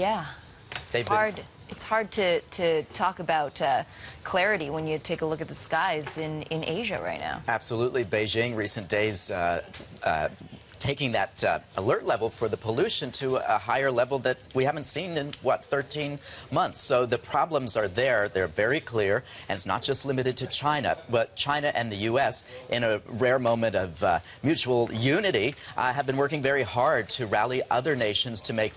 Yeah, it's hard to talk about clarity when you take a look at the skies in Asia right now. Absolutely. Beijing, recent days, taking that alert level for the pollution to a higher level that we haven't seen in, 13 months. So the problems are there. They're very clear. And it's not just limited to China, but China and the U.S., in a rare moment of mutual unity, have been working very hard to rally other nations to make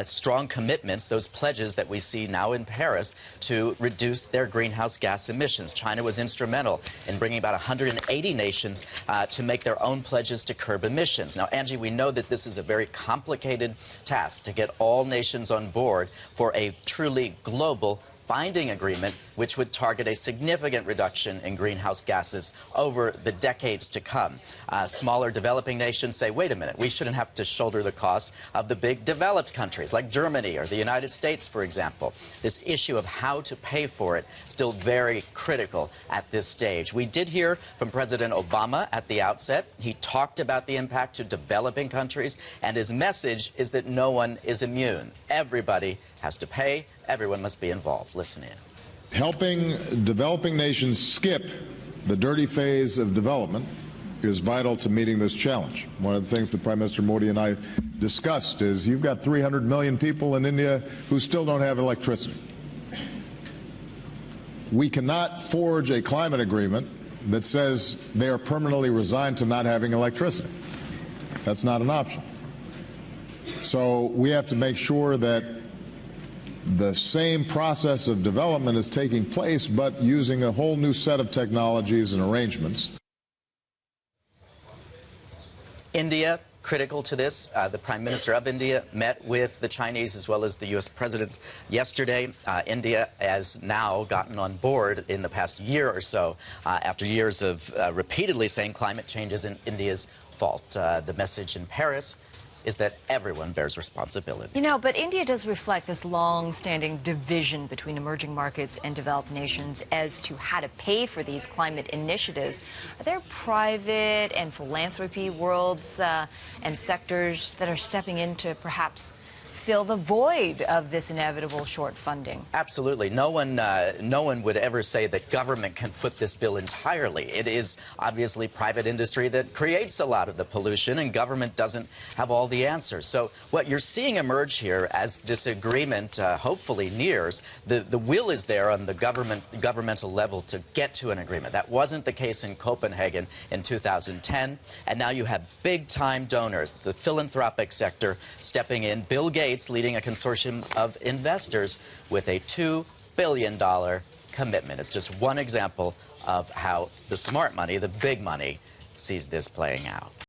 strong commitments, those pledges that we see now in Paris, to reduce their greenhouse gas emissions. China was instrumental in bringing about 180 nations to make their own pledges to curb emissions. Now, Angie, we know that this is a very complicated task to get all nations on board for a truly global binding agreement, which would target a significant reduction in greenhouse gases over the decades to come. Smaller developing nations say, wait a minute, we shouldn't have to shoulder the cost of the big developed countries like Germany or the United States, for example. This issue of how to pay for it still very critical at this stage. We did hear from President Obama at the outset. He talked about the impact to developing countries, and his message is that no one is immune. Everybody has to pay. Everyone must be involved. Listen in. Helping developing nations skip the dirty phase of development is vital to meeting this challenge. One of the things that Prime Minister Modi and I discussed is you've got 300 million people in India who still don't have electricity. We cannot forge a climate agreement that says they are permanently resigned to not having electricity. That's not an option. So we have to make sure that the same process of development is taking place, but using a whole new set of technologies and arrangements. India, critical to this. The Prime Minister of India met with the Chinese as well as the U.S. President yesterday. India has now gotten on board in the past year or so, after years of repeatedly saying climate change isn't India's fault. The message in Paris is that everyone bears responsibility. You know, but India does reflect this long-standing division between emerging markets and developed nations as to how to pay for these climate initiatives. Are there private and philanthropy worlds and sectors that are stepping in to perhaps fill the void of this inevitable short funding? Absolutely. No one would ever say that government can foot this bill entirely. It is obviously private industry that creates a lot of the pollution, and government doesn't have all the answers. So what you're seeing emerge here as this agreement hopefully nears, the will is there on the governmental level to get to an agreement. That wasn't the case in Copenhagen in 2010, and now you have big-time donors, the philanthropic sector stepping in. Bill Gates leading a consortium of investors with a $2 billion commitment. It's just one example of how the smart money, the big money, sees this playing out.